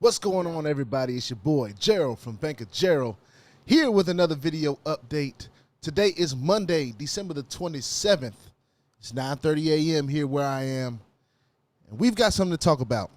What's going on, everybody? It's your boy Gerald from Bank of Gerald here with another video update. Today is Monday, December the 27th. It's 9:30 a.m. here where I am, and we've got something to talk about.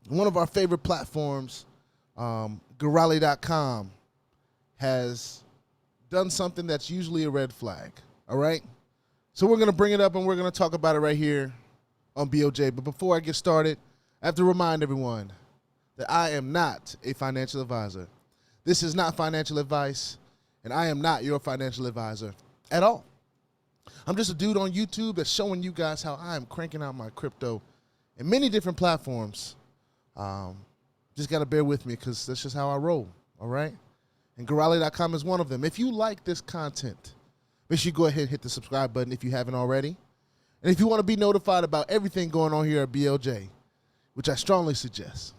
One of our favorite platforms, Girali.com, has done something that's usually a red flag. All right, so we're gonna bring it up and we're gonna talk about it right here on BOJ. But before I get started, I have to remind everyone that I am not a financial advisor. This is not financial advice, and I am not your financial advisor at all. I'm just a dude on YouTube that's showing you guys how I am cranking out my crypto in many different platforms. Just got to bear with me because that's just how I roll, all right? And Girali.com is one of them. If you like this content, make sure you go ahead and hit the subscribe button if you haven't already. And if you want to be notified about everything going on here at BLJ, which I strongly suggest,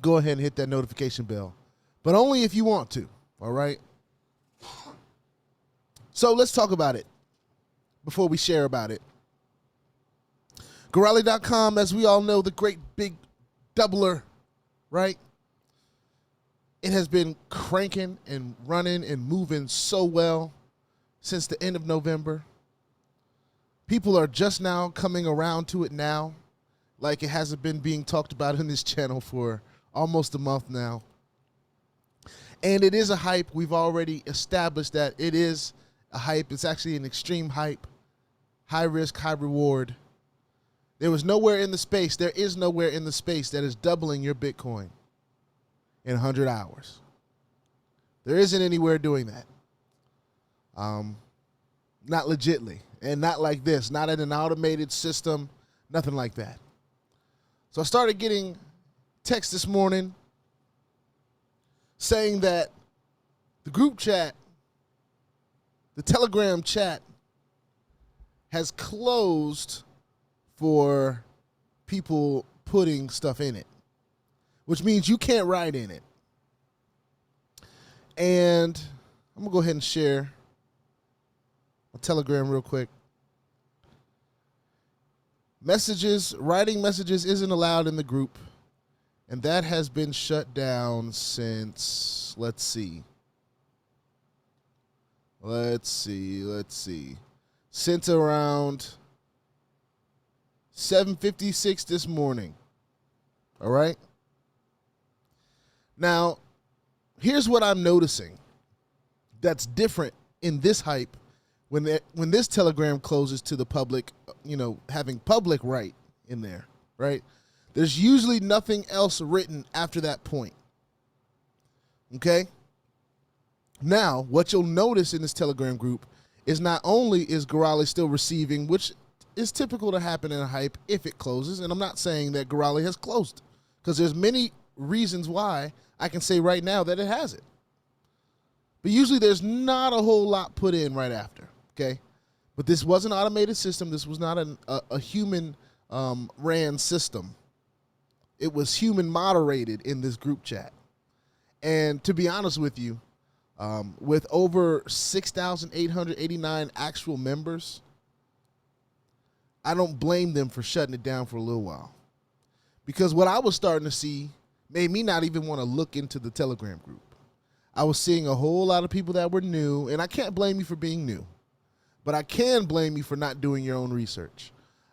go ahead and hit that notification bell, but only if you want to, all right? So let's talk about it before we share about it. Girali.com, as we all know, the great big doubler, right? It has been cranking and running and moving so well since the end of November. People are just now coming around to it now, like it hasn't been being talked about in this channel for almost a month now. And it is a hype. We've already established that it is a hype. It's actually an extreme hype. High risk, high reward. There is nowhere in the space that is doubling your Bitcoin in 100 hours. There isn't anywhere doing that. Not legitly. And not like this. Not in an automated system. Nothing like that. So I started getting text this morning saying that the group chat, the Telegram chat, has closed for people putting stuff in it, which means you can't write in it. And I'm going to go ahead and share a Telegram real quick. Writing messages isn't allowed in the group. And that has been shut down since, let's see. Since around 7:56 this morning. All right? Now, here's what I'm noticing that's different in this hype when this Telegram closes to the public, having public write in there, right? There's usually nothing else written after that point. Okay? Now, what you'll notice in this Telegram group is not only is Girali still receiving, which is typical to happen in a hype if it closes, and I'm not saying that Girali has closed, because there's many reasons why I can say right now that it hasn't. But usually there's not a whole lot put in right after, okay? But this was an automated system. This was not a human ran system. It was human moderated in this group chat. And to be honest with you, with over 6,889 actual members, I don't blame them for shutting it down for a little while. Because what I was starting to see made me not even want to look into the Telegram group. I was seeing a whole lot of people that were new, and I can't blame you for being new, but I can blame you for not doing your own research.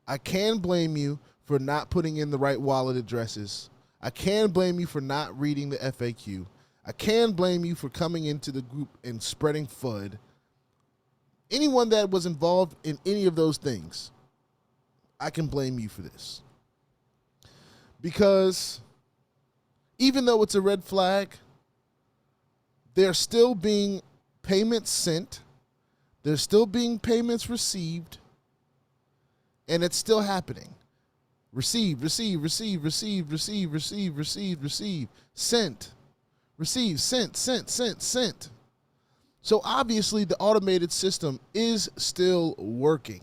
I can blame you for not putting in the right wallet addresses. I can blame you for not reading the FAQ. I can blame you for coming into the group and spreading FUD. Anyone that was involved in any of those things, I can blame you for this. Because even though it's a red flag, there's still being payments sent. There's still being payments received. And it's still happening. Receive. Sent. Receive, sent. So obviously the automated system is still working.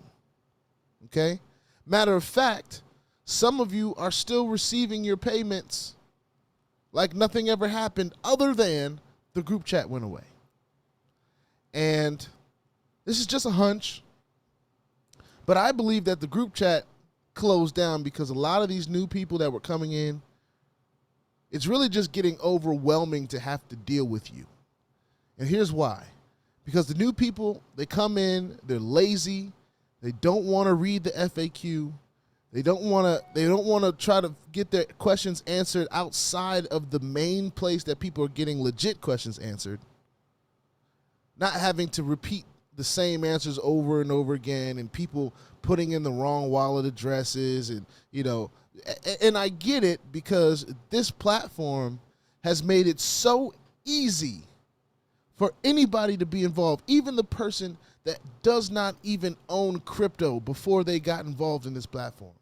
Okay? Matter of fact, some of you are still receiving your payments like nothing ever happened other than the group chat went away. And this is just a hunch, but I believe that the group chat closed down because a lot of these new people that were coming in It's really just getting overwhelming to have to deal with you. And here's why. Because the new people, they come in, they're lazy, they don't want to read the FAQ, they don't want to try to get their questions answered outside of the main place that people are getting legit questions answered. Not having to repeat the same answers over and over again, and people putting in the wrong wallet addresses, and and I get it, because this platform has made it so easy for anybody to be involved, even the person that does not even own crypto before they got involved in this platform.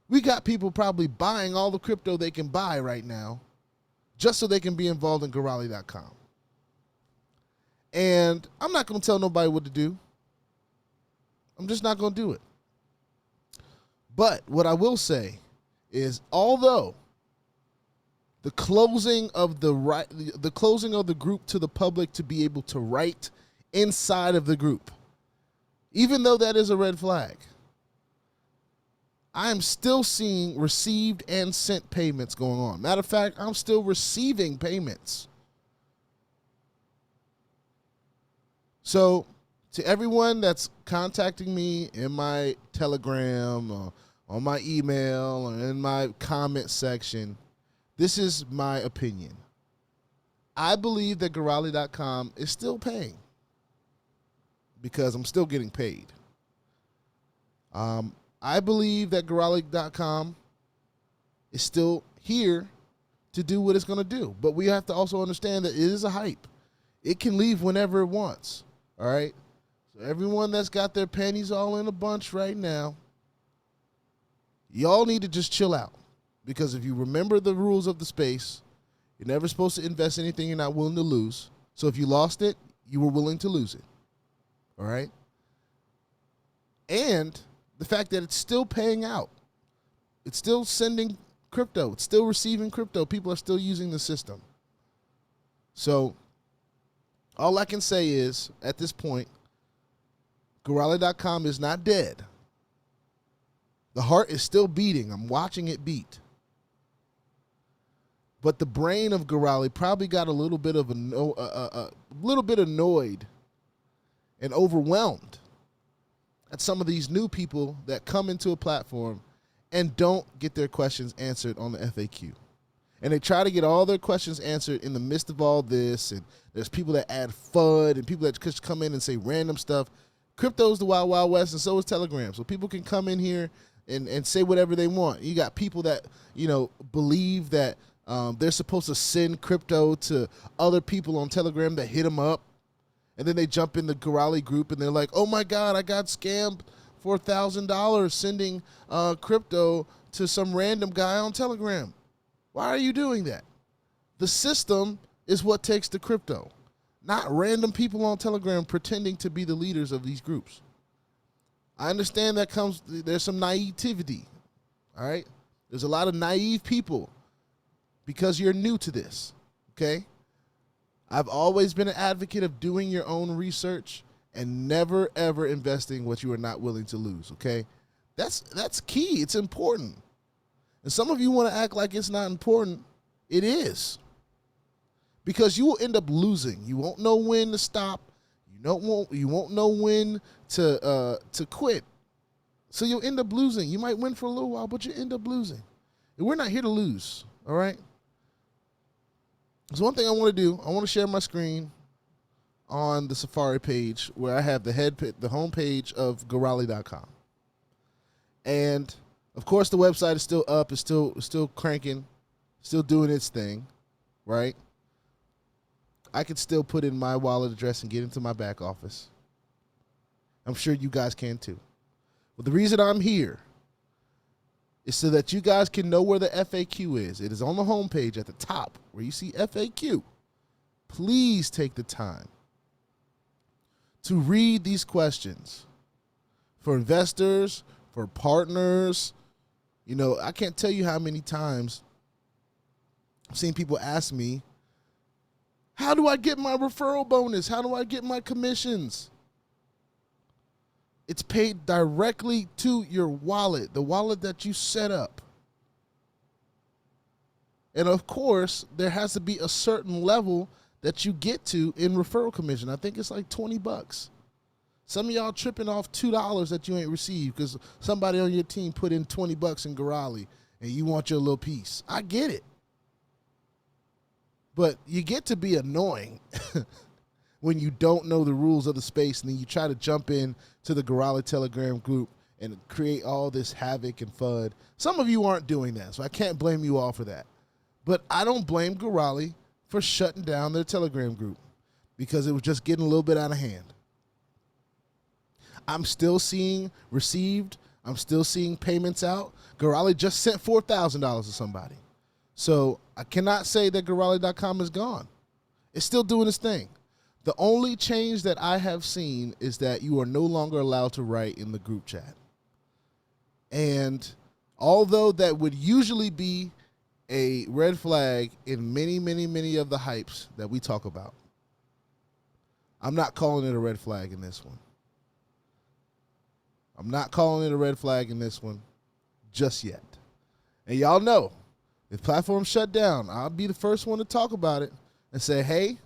We got people probably buying all the crypto they can buy right now just so they can be involved in Girali.com. And I'm not going to tell nobody what to do. I'm just not going to do it. But what I will say is, although the closing of the group to the public to be able to write inside of the group, even though that is a red flag, I am still seeing received and sent payments going on. Matter of fact, I'm still receiving payments. So to everyone that's contacting me in my Telegram, or on my email, or in my comment section, this is my opinion. I believe that Girali.com is still paying because I'm still getting paid. I believe that Girali.com is still here to do what it's going to do. But we have to also understand that it is a hype. It can leave whenever it wants. All right? So everyone that's got their panties all in a bunch right now, y'all need to just chill out. Because if you remember the rules of the space, you're never supposed to invest anything you're not willing to lose. So if you lost it, you were willing to lose it. All right? And the fact that it's still paying out. It's still sending crypto. It's still receiving crypto. People are still using the system. So all I can say is, at this point, Girali.com is not dead. The heart is still beating. I'm watching it beat. But the brain of Girali probably got a little bit of a little bit annoyed and overwhelmed at some of these new people that come into a platform and don't get their questions answered on the FAQ. And they try to get all their questions answered in the midst of all this, and there's people that add FUD and people that just come in and say random stuff. Crypto's the Wild Wild West, and so is Telegram. So people can come in here and say whatever they want. You got people that, believe that they're supposed to send crypto to other people on Telegram that hit them up. And then they jump in the Girali group and they're like, oh my God, I got scammed for $1,000 sending crypto to some random guy on Telegram. Why are you doing that? The system is what takes the crypto, not random people on Telegram pretending to be the leaders of these groups. I understand there's some naivety, all right? There's a lot of naive people because you're new to this, okay? I've always been an advocate of doing your own research and never, ever investing what you are not willing to lose, okay? That's key. It's important. And some of you want to act like it's not important. It is. Because you will end up losing. You won't know when to stop. You won't know when to quit. So you'll end up losing. You might win for a little while, but you end up losing. And we're not here to lose, all right? So one thing I want to do, I want to share my screen on the Safari page where I have the home page of Girali.com. And of course the website is still up, it's still cranking, still doing its thing, right? I could still put in my wallet address and get into my back office. I'm sure you guys can too. But the reason I'm here is so that you guys can know where the FAQ is. It is on the homepage at the top where you see FAQ. Please take the time to read these questions for investors, for partners. I can't tell you how many times I've seen people ask me, how do I get my referral bonus? How do I get my commissions? It's paid directly to your wallet, the wallet that you set up. And of course, there has to be a certain level that you get to in referral commission. I think it's like $20. Some of y'all tripping off $2 that you ain't received because somebody on your team put in $20 in Girali and you want your little piece. I get it. But you get to be annoying when you don't know the rules of the space and then you try to jump in to the Girali Telegram group and create all this havoc and FUD. Some of you aren't doing that, so I can't blame you all for that. But I don't blame Girali for shutting down their Telegram group because it was just getting a little bit out of hand. I'm still seeing received. I'm still seeing payments out. Girali just sent $4,000 to somebody. So I cannot say that Girali.com is gone. It's still doing its thing. The only change that I have seen is that you are no longer allowed to write in the group chat. And although that would usually be a red flag in many, many, many of the hypes that we talk about, I'm not calling it a red flag in this one. I'm not calling it a red flag in this one just yet. And y'all know, if platforms shut down, I'll be the first one to talk about it and say, hey,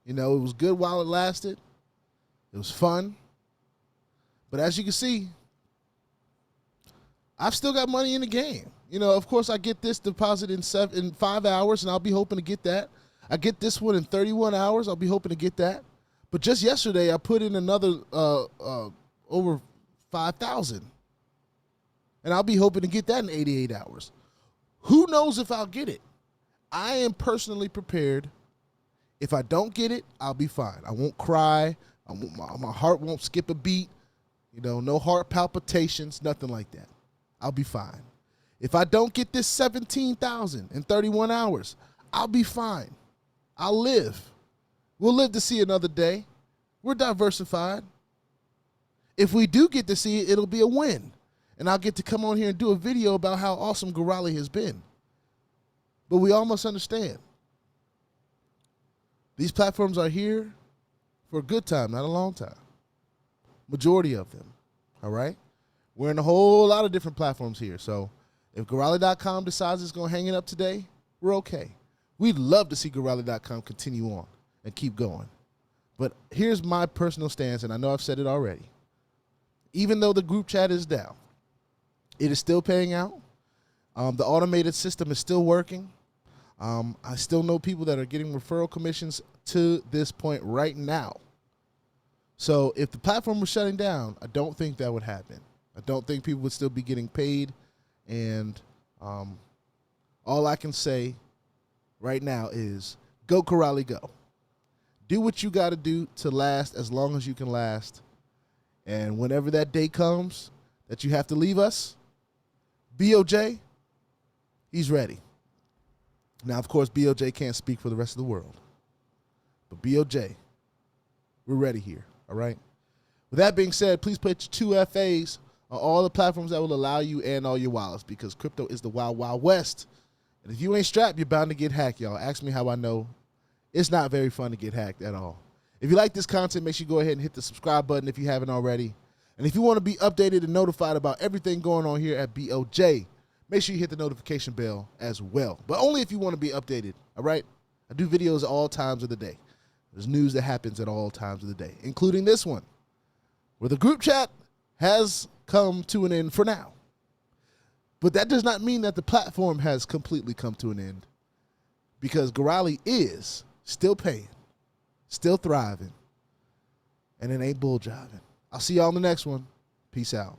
you know, it was good while it lasted. It was fun. But as you can see, I've still got money in the game. You know, of course, I get this deposit in 5 hours, and I'll be hoping to get that. I get this one in 31 hours. I'll be hoping to get that. But just yesterday, I put in another over 5,000. And I'll be hoping to get that in 88 hours. Who knows if I'll get it? I am personally prepared. If I don't get it, I'll be fine. I won't cry. My heart won't skip a beat. You know, no heart palpitations, nothing like that. I'll be fine. If I don't get this 17,000 in 31 hours, I'll be fine. I'll live. We'll live to see another day. We're diversified. If we do get to see it, it'll be a win. And I'll get to come on here and do a video about how awesome Girali has been. But we all must understand, these platforms are here for a good time, not a long time. Majority of them, all right? We're in a whole lot of different platforms here. So if Girali.com decides it's going to hang it up today, we're okay. We'd love to see Girali.com continue on and keep going. But here's my personal stance, and I know I've said it already. Even though the group chat is down, it is still paying out. The automated system is still working. I still know people that are getting referral commissions to this point right now. So if the platform was shutting down, I don't think that would happen. I don't think people would still be getting paid. And all I can say right now is go Girali, go. Do what you got to do to last as long as you can last. And whenever that day comes that you have to leave us, BOJ, he's ready. Now, of course, BOJ can't speak for the rest of the world. But BOJ, we're ready here, all right? With that being said, please put your 2 FAs on all the platforms that will allow you and all your wallets, because crypto is the wild, wild west. And if you ain't strapped, you're bound to get hacked, y'all. Ask me how I know. It's not very fun to get hacked at all. If you like this content, make sure you go ahead and hit the subscribe button if you haven't already. And if you want to be updated and notified about everything going on here at BOJ, make sure you hit the notification bell as well. But only if you want to be updated, all right? I do videos at all times of the day. There's news that happens at all times of the day, including this one, where the group chat has come to an end for now. But that does not mean that the platform has completely come to an end, because Girali is still paying, still thriving, and it ain't bull jiving. I'll see y'all on the next one. Peace out.